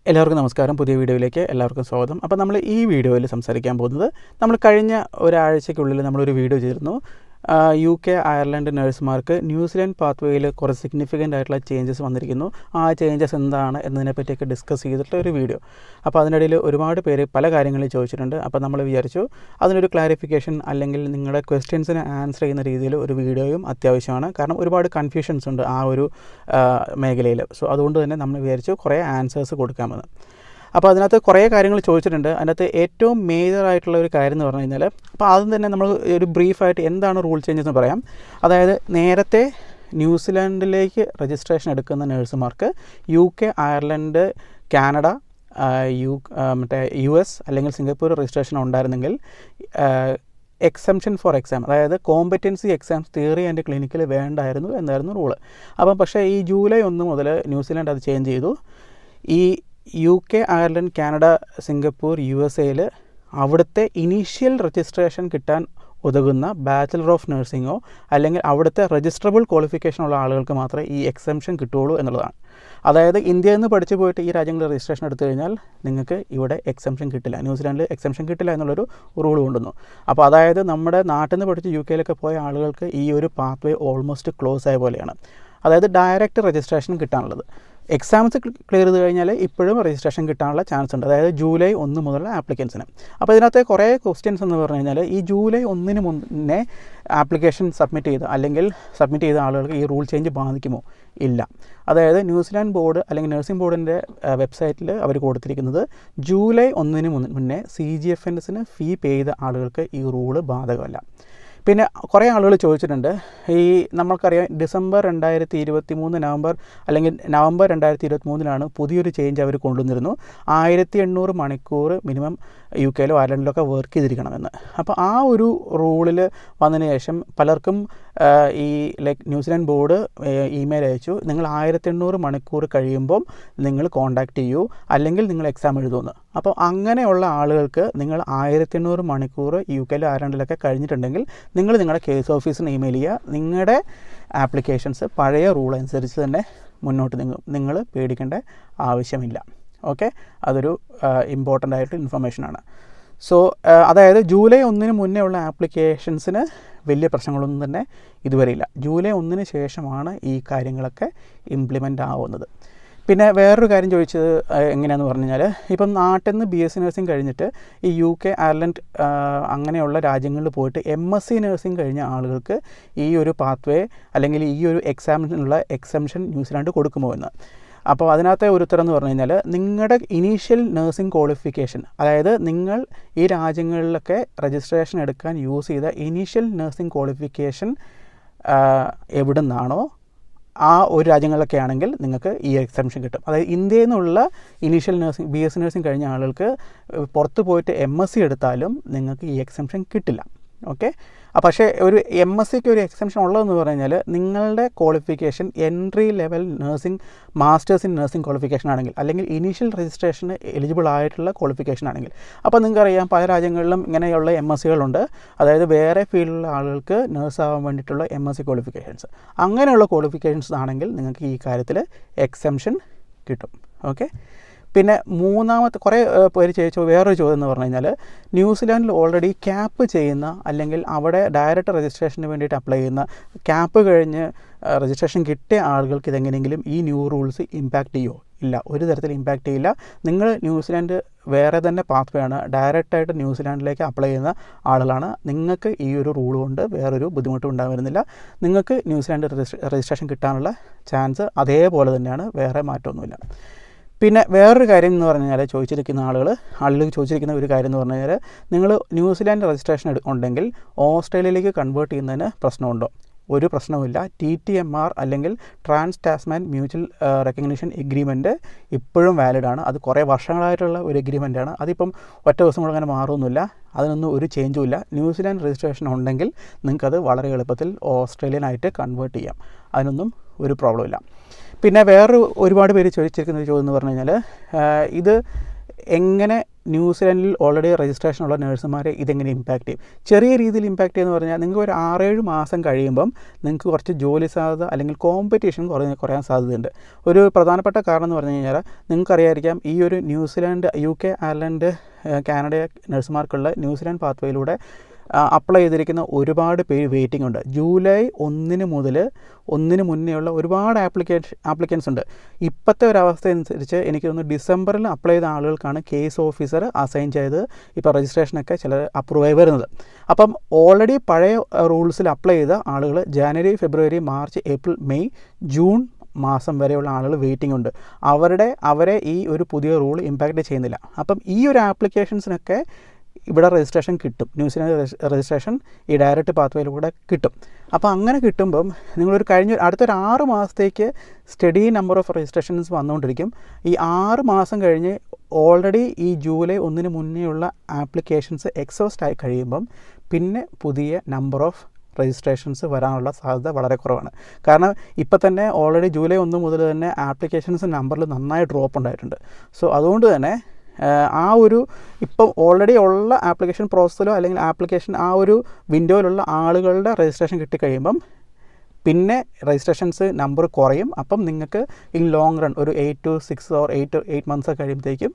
എല്ലാവർക്കും നമസ്കാരം. പുതിയ വീഡിയോയിലേക്ക് എല്ലാവർക്കും സ്വാഗതം. അപ്പോൾ നമ്മൾ ഈ വീഡിയോയിൽ സംസാരിക്കാൻ പോകുന്നത്, നമ്മൾ കഴിഞ്ഞ ഒരാഴ്ചയ്ക്കുള്ളിൽ നമ്മളൊരു വീഡിയോ ചെയ്തിരുന്നു. UK അയർലൻഡ് നഴ്സുമാർക്ക് ന്യൂസിലാൻഡ് പാത്വേയിൽ കുറച്ച് സിഗ്നിഫിക്കൻ്റ് ആയിട്ടുള്ള ചേഞ്ചസ് വന്നിരിക്കുന്നു. ആ ചേഞ്ചസ് എന്താണ് എന്നതിനെപ്പറ്റിയൊക്കെ ഡിസ്കസ് ചെയ്തിട്ടുള്ള ഒരു വീഡിയോ. അപ്പോൾ അതിനിടയിൽ ഒരുപാട് പേര് പല കാര്യങ്ങളിൽ ചോദിച്ചിട്ടുണ്ട്. അപ്പോൾ നമ്മൾ വിചാരിച്ചു അതിനൊരു ക്ലാരിഫിക്കേഷൻ അല്ലെങ്കിൽ നിങ്ങളുടെ ക്വസ്റ്റ്യൻസിന് ആൻസർ ചെയ്യുന്ന രീതിയിൽ ഒരു വീഡിയോയും അത്യാവശ്യമാണ്. കാരണം ഒരുപാട് കൺഫ്യൂഷൻസ് ഉണ്ട് ആ ഒരു മേഖലയിൽ. സോ അതുകൊണ്ട് തന്നെ നമ്മൾ വിചാരിച്ചു കുറേ ആൻസേഴ്സ് കൊടുക്കാമെന്ന്. അപ്പോൾ അതിനകത്ത് കുറേ കാര്യങ്ങൾ ചോദിച്ചിട്ടുണ്ട്. അതിനകത്ത് ഏറ്റവും മേജറായിട്ടുള്ള ഒരു കാര്യം എന്ന് പറഞ്ഞു കഴിഞ്ഞാൽ, അപ്പോൾ ആദ്യം തന്നെ നമ്മൾ ഒരു ബ്രീഫായിട്ട് എന്താണ് റൂൾ ചേഞ്ചസ് എന്ന് പറയാം. അതായത് നേരത്തെ ന്യൂസിലാൻഡിലേക്ക് രജിസ്ട്രേഷൻ എടുക്കുന്ന നഴ്സുമാർക്ക് UK അയർലൻഡ് കാനഡ US അല്ലെങ്കിൽ സിംഗപ്പൂർ രജിസ്ട്രേഷൻ ഉണ്ടായിരുന്നെങ്കിൽ എക്സംഷൻ ഫോർ എക്സാം, അതായത് competency exams theory and clinical വേണ്ടായിരുന്നു എന്നായിരുന്നു റൂള്. അപ്പം പക്ഷേ ഈ ജൂലൈ 1 മുതൽ ന്യൂസിലാൻഡ് അത് ചേഞ്ച് ചെയ്തു. ഈ UK അയർലൻഡ് കാനഡ സിംഗപ്പൂർ USAയിൽ അവിടുത്തെ ഇനീഷ്യൽ രജിസ്ട്രേഷൻ കിട്ടാൻ ഉതകുന്ന ബാച്ചലർ ഓഫ് നഴ്സിങ്ങോ അല്ലെങ്കിൽ അവിടുത്തെ രജിസ്ട്രബിൾ ക്വാളിഫിക്കേഷനുള്ള ആളുകൾക്ക് മാത്രമേ ഈ എക്സംഷൻ കിട്ടുകയുള്ളൂ എന്നുള്ളതാണ്. അതായത് ഇന്ത്യയിൽ നിന്ന് പഠിച്ചു പോയിട്ട് ഈ രാജ്യങ്ങളിൽ രജിസ്ട്രേഷൻ എടുത്തു കഴിഞ്ഞാൽ നിങ്ങൾക്ക് ഇവിടെ എക്സംഷൻ കിട്ടില്ല, ന്യൂസിലാൻഡിൽ എക്സംഷൻ കിട്ടില്ല എന്നുള്ളൊരു റൂൾ കൊണ്ടുവന്നു. അപ്പോൾ അതായത് നമ്മുടെ നാട്ടിൽ നിന്ന് പഠിച്ച് UK പോയ ആളുകൾക്ക് ഈ ഒരു പാത്വേ ഓൾമോസ്റ്റ് ക്ലോസ് ആയ പോലെയാണ്. അതായത് ഡയറക്റ്റ് രജിസ്ട്രേഷൻ കിട്ടാനുള്ളത്. എക്സാംസ് ക്ലിയർ ചെയ്ത് കഴിഞ്ഞാൽ ഇപ്പോഴും രജിസ്ട്രേഷൻ കിട്ടാനുള്ള ചാൻസ് ഉണ്ട്, അതായത് ജൂലൈ 1 മുതലുള്ള ആപ്ലിക്കൻസിന്. അപ്പോൾ ഇതിനകത്ത് കുറേ ക്വസ്റ്റ്യൻസ് എന്ന് പറഞ്ഞു കഴിഞ്ഞാൽ, ഈ ജൂലൈ 1 മുന്നേ ആപ്ലിക്കേഷൻ സബ്മിറ്റ് ചെയ്ത ആളുകൾക്ക് ഈ റൂൾ ചേഞ്ച് ബാധിക്കുമോ? ഇല്ല. അതായത് ന്യൂസിലാൻഡ് ബോർഡ് അല്ലെങ്കിൽ നഴ്സിംഗ് ബോർഡിൻ്റെ വെബ്സൈറ്റിൽ അവർ കൊടുത്തിരിക്കുന്നത് ജൂലൈ 1 മുന്നേ CGFNSന് ഫീ പേ ചെയ്ത ആളുകൾക്ക് ഈ റൂള് ബാധകമല്ല. പിന്നെ കുറേ ആളുകൾ ചോദിച്ചിട്ടുണ്ട്, ഈ നമ്മൾക്കറിയാം ഡിസംബർ 2023 നവംബർ അല്ലെങ്കിൽ നവംബർ 2023 പുതിയൊരു ചേഞ്ച് അവർ കൊണ്ടുവന്നിരുന്നു. 1800 മണിക്കൂർ മിനിമം UK അയർലൻഡിലൊക്കെ വർക്ക് ചെയ്തിരിക്കണമെന്ന്. അപ്പോൾ ആ ഒരു റൂളിൽ വന്നതിന് ശേഷം പലർക്കും ഈ ന്യൂസിലാൻഡ് ബോർഡ് ഇമെയിൽ അയച്ചു, നിങ്ങൾ 1800 മണിക്കൂർ കഴിയുമ്പം നിങ്ങൾ കോൺടാക്റ്റ് ചെയ്യൂ അല്ലെങ്കിൽ നിങ്ങൾ എക്സാം എഴുതുമെന്ന്. അപ്പോൾ അങ്ങനെയുള്ള ആളുകൾക്ക് നിങ്ങൾ 1800 മണിക്കൂർ UK അയർലൻഡിലൊക്കെ കഴിഞ്ഞിട്ടുണ്ടെങ്കിൽ നിങ്ങൾ നിങ്ങളുടെ കേസ് ഓഫീസിന് ഇമെയിൽ ചെയ്യുക. നിങ്ങളുടെ ആപ്ലിക്കേഷൻസ് പഴയ റൂൾ അനുസരിച്ച് തന്നെ മുന്നോട്ട് നിങ്ങൾ പേടിക്കേണ്ട ആവശ്യമില്ല. ഓക്കെ, അതൊരു ഇമ്പോർട്ടൻ്റ് ആയിട്ട് ഇൻഫർമേഷനാണ്. സോ അതായത് ജൂലൈ 1 മുന്നേ ഉള്ള ആപ്ലിക്കേഷൻസിന് വലിയ പ്രശ്നങ്ങളൊന്നും തന്നെ ഇതുവരെ ഇല്ല. ജൂലൈ 1 ശേഷമാണ് ഈ കാര്യങ്ങളൊക്കെ ഇംപ്ലിമെൻ്റ് ആവുന്നത്. പിന്നെ വേറൊരു കാര്യം ചോദിച്ചത് എങ്ങനെയാണെന്ന് പറഞ്ഞു കഴിഞ്ഞാൽ, ഇപ്പം നാട്ടിൽ നിന്ന് BSc നഴ്സിംഗ് കഴിഞ്ഞിട്ട് ഈ UK അയർലൻഡ് അങ്ങനെയുള്ള രാജ്യങ്ങളിൽ പോയിട്ട് MSc നഴ്സിംഗ് കഴിഞ്ഞ ആളുകൾക്ക് ഈ ഒരു പാത്വേ അല്ലെങ്കിൽ ഈ ഒരു എക്സാമിനുള്ള എക്സംഷൻ ന്യൂസിലാൻഡ് കൊടുക്കുമോ എന്ന്. അപ്പോൾ അതിനകത്തെ ഒരു ഉത്തരം എന്ന് പറഞ്ഞു കഴിഞ്ഞാൽ, നിങ്ങളുടെ ഇനീഷ്യൽ നഴ്സിംഗ് ക്വാളിഫിക്കേഷൻ, അതായത് നിങ്ങൾ ഈ രാജ്യങ്ങളിലൊക്കെ രജിസ്ട്രേഷൻ എടുക്കാൻ യൂസ് ചെയ്ത ഇനീഷ്യൽ നഴ്സിംഗ് ക്വാളിഫിക്കേഷൻ എവിടെ നിന്നാണോ ആ ഒരു രാജ്യങ്ങളിലൊക്കെ ആണെങ്കിൽ നിങ്ങൾക്ക് ഈ എക്സംഷൻ കിട്ടും. അതായത് ഇന്ത്യയിൽ നിന്നുള്ള ഇനീഷ്യൽ നഴ്സിംഗ് BSc നഴ്സിംഗ് കഴിഞ്ഞ ആളുകൾക്ക് പുറത്ത് പോയിട്ട് MSc എടുത്താലും നിങ്ങൾക്ക് ഈ എക്സംഷൻ കിട്ടില്ല. ഓക്കെ, പക്ഷേ ഒരു MScക്ക് ഒരു എക്സംഷൻ ഉള്ളതെന്ന് പറഞ്ഞു കഴിഞ്ഞാൽ, നിങ്ങളുടെ qualification entry level nursing masters in nursing qualification ആണെങ്കിൽ അല്ലെങ്കിൽ ഇനീഷ്യൽ രജിസ്ട്രേഷന് എലിജിബിൾ ആയിട്ടുള്ള ക്വാളിഫിക്കേഷൻ ആണെങ്കിൽ. അപ്പോൾ നിങ്ങൾക്കറിയാം പല രാജ്യങ്ങളിലും ഇങ്ങനെയുള്ള MScകളുണ്ട്. അതായത് വേറെ ഫീൽഡിലുള്ള ആളുകൾക്ക് നഴ്സ് ആവാൻ വേണ്ടിയിട്ടുള്ള MSc ക്വാളിഫിക്കേഷൻസ്. അങ്ങനെയുള്ള ക്വാളിഫിക്കേഷൻസ് ആണെങ്കിൽ നിങ്ങൾക്ക് ഈ കാര്യത്തിൽ എക്സംഷൻ കിട്ടും. ഓക്കെ, പിന്നെ മൂന്നാമത്തെ കുറേ പേര് ചോദിച്ച വേറൊരു ചോദ്യം എന്ന് പറഞ്ഞു കഴിഞ്ഞാൽ, ന്യൂസിലാൻഡിൽ ഓൾറെഡി ക്യാപ്പ് ചെയ്യുന്ന അല്ലെങ്കിൽ അവിടെ ഡയറക്റ്റ് രജിസ്ട്രേഷന് വേണ്ടിയിട്ട് അപ്ലൈ ചെയ്യുന്ന ക്യാപ്പ് കഴിഞ്ഞ് രജിസ്ട്രേഷൻ കിട്ടിയ ആളുകൾക്ക് ഇതെങ്ങനെയെങ്കിലും ഈ ന്യൂ റൂൾസ് ഇമ്പാക്റ്റ് ചെയ്യുമോ? ഇല്ല, ഒരു തരത്തിൽ ഇമ്പാക്റ്റ് ചെയ്യില്ല. നിങ്ങൾ ന്യൂസിലാൻഡ് വേറെ തന്നെ പാത്വേ ആണ്, ഡയറക്റ്റായിട്ട് ന്യൂസിലാൻഡിലേക്ക് അപ്ലൈ ചെയ്യുന്ന ആളുകളാണ്. നിങ്ങൾക്ക് ഈ ഒരു റൂൾ കൊണ്ട് വേറൊരു ബുദ്ധിമുട്ടും ഉണ്ടാകുന്നില്ല. നിങ്ങൾക്ക് ന്യൂസിലാൻഡ് രജിസ്ട്രേഷൻ കിട്ടാനുള്ള ചാൻസ് അതേപോലെ തന്നെയാണ്, വേറെ മാറ്റമൊന്നുമില്ല. പിന്നെ വേറൊരു കാര്യം എന്ന് പറഞ്ഞു കഴിഞ്ഞാൽ, ആളുകൾ ചോദിച്ചിരിക്കുന്ന ഒരു കാര്യം എന്ന് പറഞ്ഞു കഴിഞ്ഞാൽ, നിങ്ങൾ ന്യൂസിലാൻഡ് രജിസ്ട്രേഷൻ ഉണ്ടെങ്കിൽ ഓസ്ട്രേലിയയിലേക്ക് കൺവേർട്ട് ചെയ്യുന്നതിന് പ്രശ്നമുണ്ടോ? ഒരു പ്രശ്നവുമില്ല. TTMR അല്ലെങ്കിൽ trans Tasman mutual recognition agreement ഇപ്പോഴും വാലിഡാണ്. അത് കുറേ വർഷങ്ങളായിട്ടുള്ള ഒരു എഗ്രിമെൻറ്റാണ്. അതിപ്പം ഒറ്റ ദിവസം കൊണ്ട് അങ്ങനെ മാറുമൊന്നുമില്ല. അതിനൊന്നും ഒരു ചേഞ്ചും ഇല്ല. ന്യൂസിലാൻഡ് രജിസ്ട്രേഷൻ ഉണ്ടെങ്കിൽ നിങ്ങൾക്കത് വളരെ എളുപ്പത്തിൽ ഓസ്ട്രേലിയനായിട്ട് കൺവേർട്ട് ചെയ്യാം. അതിനൊന്നും ഒരു പ്രോബ്ലം ഇല്ല. പിന്നെ ഒരുപാട് പേര് ചോദിച്ചിരിക്കുന്ന ഒരു ചോദ്യം എന്ന് പറഞ്ഞു കഴിഞ്ഞാൽ, ഇത് എങ്ങനെ ന്യൂസിലാൻഡിൽ ഓൾറെഡി രജിസ്ട്രേഷൻ ഉള്ള നഴ്സുമാരെ ഇതെങ്ങനെ ഇമ്പാക്റ്റ് ചെയ്യും? ചെറിയ രീതിയിൽ ഇമ്പാക്റ്റ് ചെയ്യുമെന്ന് പറഞ്ഞാൽ നിങ്ങൾക്ക് ഒരു 6-7 മാസം കഴിയുമ്പം നിങ്ങൾക്ക് കുറച്ച് ജോലി സാധ്യത അല്ലെങ്കിൽ കോമ്പറ്റീഷൻ കുറയാൻ സാധ്യതയുണ്ട്. ഒരു പ്രധാനപ്പെട്ട കാരണം എന്ന് പറഞ്ഞു കഴിഞ്ഞാൽ നിങ്ങൾക്കറിയായിരിക്കാം, ഈ ഒരു ന്യൂസിലാൻഡ്, UK, അയർലൻഡ്, കാനഡ നഴ്സുമാർക്കുള്ള ന്യൂസിലാൻഡ് പാത്വേയിലൂടെ അപ്ലൈ ചെയ്തിരിക്കുന്ന ഒരുപാട് പേര് വെയിറ്റിംഗ് ഉണ്ട്. ജൂലൈ 1 മുതൽ 1 മുന്നേയുള്ള ഒരുപാട് ആപ്ലിക്കൻസ് ഉണ്ട്. ഇപ്പോഴത്തെ ഒരവസ്ഥ അനുസരിച്ച് എനിക്ക് തോന്നുന്നു ഡിസംബറിൽ അപ്ലൈ ചെയ്ത ആളുകൾക്കാണ് കേസ് ഓഫീസർ അസൈൻ ചെയ്ത് ഇപ്പോൾ രജിസ്ട്രേഷനൊക്കെ ചിലർ അപ്രൂവ് ആയി വരുന്നത്. അപ്പം ഓൾറെഡി പഴയ റൂൾസിൽ അപ്ലൈ ചെയ്ത ആളുകൾ ജനുവരി, ഫെബ്രുവരി, മാർച്ച്, ഏപ്രിൽ, മെയ്, ജൂൺ മാസം വരെയുള്ള ആളുകൾ വെയിറ്റിംഗ് ഉണ്ട്. അവരെ ഈ ഒരു പുതിയ റൂൾ ഇമ്പാക്റ്റ് ചെയ്യുന്നില്ല. അപ്പം ഈ ഒരു ആപ്ലിക്കേഷൻസിനൊക്കെ ഇവിടെ രജിസ്ട്രേഷൻ കിട്ടും. ന്യൂസിലാൻഡ് രജിസ്ട്രേഷൻ ഈ ഡയറക്റ്റ് പാത്വേയിലൂടെ കിട്ടും. അപ്പോൾ അങ്ങനെ കിട്ടുമ്പം നിങ്ങളൊരു അടുത്തൊരു 6 മാസത്തേക്ക് സ്റ്റഡി നമ്പർ ഓഫ് രജിസ്ട്രേഷൻസ് വന്നുകൊണ്ടിരിക്കും. ഈ 6 മാസം കഴിഞ്ഞ് ഓൾറെഡി ഈ ജൂലൈ 1 മുന്നേയുള്ള ആപ്ലിക്കേഷൻസ് എക്സോസ്റ്റ് ആയി കഴിയുമ്പം പിന്നെ പുതിയ നമ്പർ ഓഫ് രജിസ്ട്രേഷൻസ് വരാനുള്ള സാധ്യത വളരെ കുറവാണ്. കാരണം ഇപ്പോൾ തന്നെ ഓൾറെഡി ജൂലൈ 1 മുതൽ തന്നെ ആപ്ലിക്കേഷൻസ് നമ്പറിൽ നന്നായി ഡ്രോപ്പ് ഉണ്ടായിട്ടുണ്ട്. സോ അതുകൊണ്ട് തന്നെ ആ ഒരു ഇപ്പം ഓൾറെഡി ഉള്ള ആപ്ലിക്കേഷൻ പ്രോസസ്സിലോ അല്ലെങ്കിൽ ആപ്ലിക്കേഷൻ ആ ഒരു വിൻഡോയിലുള്ള ആളുകളുടെ രജിസ്ട്രേഷൻ കിട്ടിക്കഴിയുമ്പം പിന്നെ രജിസ്ട്രേഷൻസ് നമ്പർ കുറയും. അപ്പം നിങ്ങൾക്ക് ഇൻ ലോങ് റൺ ഒരു 8 to 6 or 8 months കഴിയുമ്പോഴത്തേക്കും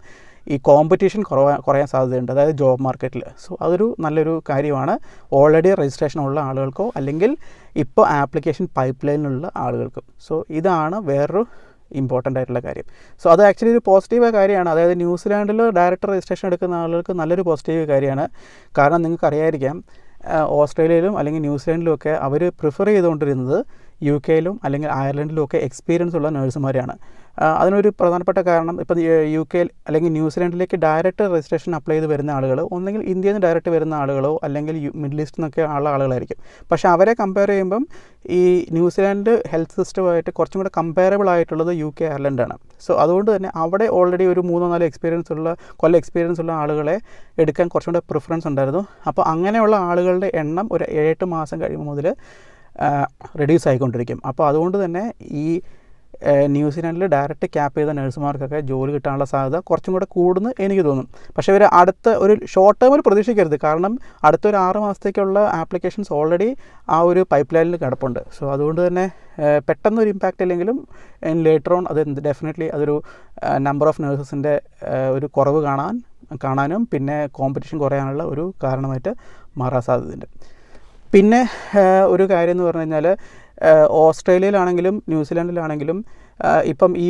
ഈ കോമ്പറ്റീഷൻ കുറയാൻ സാധ്യതയുണ്ട്, അതായത് ജോബ് മാർക്കറ്റിൽ. സോ അതൊരു നല്ലൊരു കാര്യമാണ് ഓൾറെഡി രജിസ്ട്രേഷൻ ഉള്ള ആളുകൾക്കോ അല്ലെങ്കിൽ ഇപ്പോൾ ആപ്ലിക്കേഷൻ പൈപ്പ് ലൈനിലുള്ള ആളുകൾക്കും. സോ ഇതാണ് വേറൊരു ഇമ്പോർട്ടൻ്റ് ആയിട്ടുള്ള കാര്യം. സോ അത് ആക്ച്വലി ഒരു പോസിറ്റീവ് കാര്യമാണ്. അതായത് ന്യൂസിലാൻഡിൽ ഡയറക്റ്റ് രജിസ്ട്രേഷൻ എടുക്കുന്ന ആളുകൾക്ക് നല്ലൊരു പോസിറ്റീവ് കാര്യമാണ്. കാരണം നിങ്ങൾക്കറിയായിരിക്കാം, ഓസ്ട്രേലിയയിലും അല്ലെങ്കിൽ ന്യൂസിലാൻഡിലും ഒക്കെ അവർ പ്രിഫർ ചെയ്തുകൊണ്ടിരുന്നത് UK അല്ലെങ്കിൽ അയർലൻഡിലും ഒക്കെ എക്സ്പീരിയൻസ് ഉള്ള നഴ്സുമാരെയാണ്. അതിനൊരു പ്രധാനപ്പെട്ട കാരണം ഇപ്പം UK അല്ലെങ്കിൽ ന്യൂസിലാൻഡിലേക്ക് ഡയറക്റ്റ് രജിസ്ട്രേഷൻ അപ്ലൈ ചെയ്ത് വരുന്ന ആളുകൾ ഒന്നെങ്കിൽ ഇന്ത്യയിൽ നിന്ന് ഡയറക്റ്റ് വരുന്ന ആളുകളോ അല്ലെങ്കിൽ മിഡിൽ ഈസ്റ്റിൽ നിന്നൊക്കെ ഉള്ള ആളുകളായിരിക്കും. പക്ഷേ അവരെ കമ്പയർ ചെയ്യുമ്പം ഈ ന്യൂസിലാൻഡ് ഹെൽത്ത് സിസ്റ്റമായിട്ട് കുറച്ചും കൂടെ കമ്പയറബിൾ ആയിട്ടുള്ളത് UK, അയർലൻഡാണ്. സോ അതുകൊണ്ട് തന്നെ അവിടെ ഓൾറെഡി ഒരു 3-4 എക്സ്പീരിയൻസ് ഉള്ള ആളുകളെ എടുക്കാൻ കുറച്ചും കൂടെ പ്രിഫറൻസ് ഉണ്ടായിരുന്നു. അപ്പോൾ അങ്ങനെയുള്ള ആളുകളുടെ എണ്ണം ഒരു 7 മാസം കഴിയുമ്പോൾ മുതൽ റെഡ്യൂസ് ആയിക്കൊണ്ടിരിക്കും. അപ്പോൾ അതുകൊണ്ട് തന്നെ ഈ ന്യൂസിലാൻഡിൽ ഡയറക്റ്റ് ക്യാപ്പ് ചെയ്ത നഴ്സുമാർക്കൊക്കെ ജോലി കിട്ടാനുള്ള സാധ്യത കുറച്ചും കൂടെ കൂടുന്നു എനിക്ക് തോന്നും. പക്ഷേ ഇവർ അടുത്ത ഒരു ഷോർട്ട് ടേമിൽ പ്രതീക്ഷിക്കരുത്. കാരണം അടുത്തൊരു 6 മാസത്തേക്കുള്ള ആപ്ലിക്കേഷൻസ് ഓൾറെഡി ആ ഒരു പൈപ്പ് ലൈനിൽ കിടപ്പുണ്ട്. സോ അതുകൊണ്ട് തന്നെ പെട്ടെന്നൊരു ഇമ്പാക്റ്റ് ഇല്ലെങ്കിലും ലേറ്റർ ഓൺ അത് ഡെഫിനറ്റ്ലി അതൊരു നമ്പർ ഓഫ് നഴ്സസിൻ്റെ ഒരു കുറവ് കാണാനും പിന്നെ കോമ്പറ്റീഷൻ കുറയാനുള്ള ഒരു കാരണമായിട്ട് മാറാൻ സാധ്യതയുണ്ട്. പിന്നെ ഒരു കാര്യം എന്ന് പറഞ്ഞു കഴിഞ്ഞാൽ ഓസ്ട്രേലിയയിലാണെങ്കിലും ന്യൂസിലാൻഡിലാണെങ്കിലും ഇപ്പം ഈ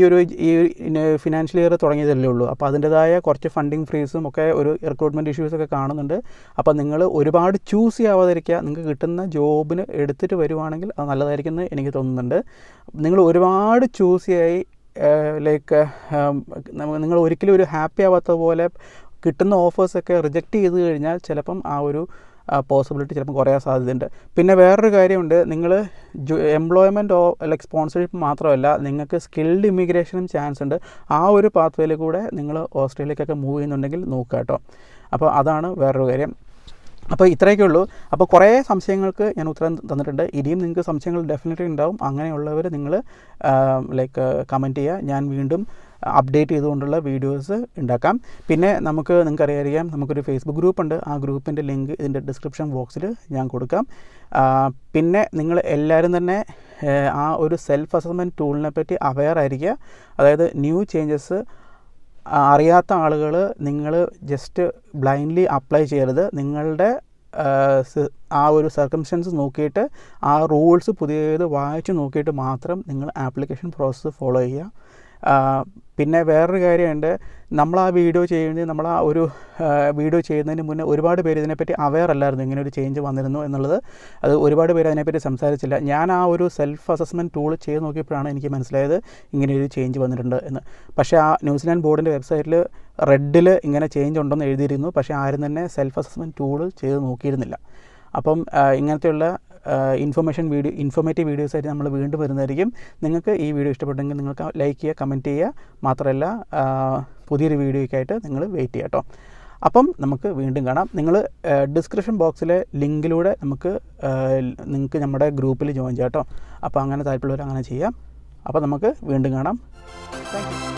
ഫിനാൻഷ്യൽ ഇയർ തുടങ്ങിയതല്ലേ ഉള്ളൂ. അപ്പോൾ അതിൻ്റെതായ കുറച്ച് ഫണ്ടിങ് ഫ്രീസും ഒക്കെ ഒരു റിക്രൂട്ട്മെൻറ്റ് ഇഷ്യൂസൊക്കെ കാണുന്നുണ്ട്. അപ്പോൾ നിങ്ങൾ ഒരുപാട് ചൂസ് ചെയ്യാവാതിരിക്കുക. നിങ്ങൾക്ക് കിട്ടുന്ന ജോബിന് എടുത്തിട്ട് വരുവാണെങ്കിൽ അത് നല്ലതായിരിക്കും എന്ന് എനിക്ക് തോന്നുന്നുണ്ട്. നിങ്ങൾ ഒരുപാട് ചൂസ് ചെയ്യായി നിങ്ങൾ ഒരിക്കലും ഒരു ഹാപ്പി ആവാത്ത പോലെ കിട്ടുന്ന ഓഫേഴ്സൊക്കെ റിജക്റ്റ് ചെയ്ത് കഴിഞ്ഞാൽ ചിലപ്പം ആ ഒരു പോസിബിലിറ്റി ചിലപ്പോൾ കുറയാൻ സാധ്യതയുണ്ട്. പിന്നെ വേറൊരു കാര്യമുണ്ട്, നിങ്ങൾ എംപ്ലോയ്മെൻറ്റ് ലൈക്ക് സ്പോൺസർഷിപ്പ് മാത്രമല്ല, നിങ്ങൾക്ക് സ്കിൽഡ് ഇമിഗ്രേഷനും ചാൻസ് ഉണ്ട്. ആ ഒരു പാത്വേയിൽ കൂടെ നിങ്ങൾ ഓസ്ട്രേലിയക്കൊക്കെ മൂവ് ചെയ്യുന്നുണ്ടെങ്കിൽ നോക്കുക കേട്ടോ. അപ്പോൾ അതാണ് വേറൊരു കാര്യം. അപ്പോൾ ഇത്രയൊക്കെ ഉള്ളൂ. അപ്പോൾ കുറേ സംശയങ്ങൾക്ക് ഞാൻ ഉത്തരം തന്നിട്ടുണ്ട്. ഇനിയും നിങ്ങൾക്ക് സംശയങ്ങൾ ഡെഫിനറ്റ്ലി ഉണ്ടാവും. അങ്ങനെയുള്ളവർ നിങ്ങൾ കമൻറ്റ് ചെയ്യുക. ഞാൻ വീണ്ടും അപ്ഡേറ്റ് ചെയ്തുകൊണ്ടുള്ള വീഡിയോസ് ഉണ്ടാക്കാം. പിന്നെ നിങ്ങൾക്കറിയാം, നമുക്കൊരു ഫേസ്ബുക്ക് ഗ്രൂപ്പുണ്ട്. ആ ഗ്രൂപ്പിൻ്റെ ലിങ്ക് ഇതിൻ്റെ ഡിസ്ക്രിപ്ഷൻ ബോക്സിൽ ഞാൻ കൊടുക്കാം. പിന്നെ നിങ്ങൾ എല്ലാവരും തന്നെ ആ ഒരു സെൽഫ് അസസ്മെൻറ്റ് ടൂളിനെ പറ്റി അവെയർ ആയിരിക്കുക. അതായത് ന്യൂ ചേഞ്ചസ് അറിയാത്ത ആളുകൾ നിങ്ങൾ ജസ്റ്റ് ബ്ലൈൻഡ്ലി അപ്ലൈ ചെയ്യരുത്. നിങ്ങളുടെ ആ ഒരു സർക്കംസ്റ്റൻസ് നോക്കിയിട്ട് ആ റൂൾസ് പുതിയത് വായിച്ച് നോക്കിയിട്ട് മാത്രം നിങ്ങൾ ആപ്ലിക്കേഷൻ പ്രോസസ്സ് ഫോളോ ചെയ്യുക. പിന്നെ വേറൊരു കാര്യമുണ്ട്, നമ്മൾ ആ വീഡിയോ ചെയ്യുന്നതിന് മുന്നേ ഒരുപാട് പേര് ഇതിനെപ്പറ്റി അവെയർ അല്ലായിരുന്നു, ഇങ്ങനെ ഒരു ചേഞ്ച് വന്നിരുന്നു എന്നുള്ളത്. അത് ഒരുപാട് പേര് അതിനെപ്പറ്റി സംസാരിച്ചില്ല. ഞാൻ ആ ഒരു സെൽഫ് അസസ്മെൻറ്റ് ടൂൾ ചെയ്ത് നോക്കിയപ്പോഴാണ് എനിക്ക് മനസ്സിലായത് ഇങ്ങനെയൊരു ചേഞ്ച് വന്നിട്ടുണ്ട് എന്ന്. പക്ഷേ ആ ന്യൂസിലാൻഡ് ബോർഡിൻ്റെ വെബ്സൈറ്റിൽ റെഡിൽ ഇങ്ങനെ ചേഞ്ച് ഉണ്ടെന്ന് എഴുതിയിരുന്നു. പക്ഷേ ആരും തന്നെ സെൽഫ് അസസ്മെൻറ്റ് ടൂൾ ചെയ്ത് നോക്കിയിരുന്നില്ല. അപ്പം ഇങ്ങനത്തെയുള്ള ഇൻഫോർമേറ്റീവ് വീഡിയോസായിട്ട് നമ്മൾ വീണ്ടും വരുന്നതായിരിക്കും. നിങ്ങൾക്ക് ഈ വീഡിയോ ഇഷ്ടപ്പെട്ടെങ്കിൽ നിങ്ങൾക്ക് ലൈക്ക് ചെയ്യുക, കമൻറ്റ് ചെയ്യുക. മാത്രമല്ല പുതിയൊരു വീഡിയോയ്ക്കായിട്ട് നിങ്ങൾ വെയിറ്റ് ചെയ്യുക കേട്ടോ. അപ്പം നമുക്ക് വീണ്ടും കാണാം. നിങ്ങൾ ഡിസ്ക്രിപ്ഷൻ ബോക്സിലെ ലിങ്കിലൂടെ നിങ്ങൾക്ക് നമ്മുടെ ഗ്രൂപ്പിൽ ജോയിൻ ചെയ്യാം കേട്ടോ. അപ്പോൾ അങ്ങനെ താല്പര്യമുള്ളവർ അങ്ങനെ ചെയ്യാം. അപ്പോൾ നമുക്ക് വീണ്ടും കാണാം. Thank you.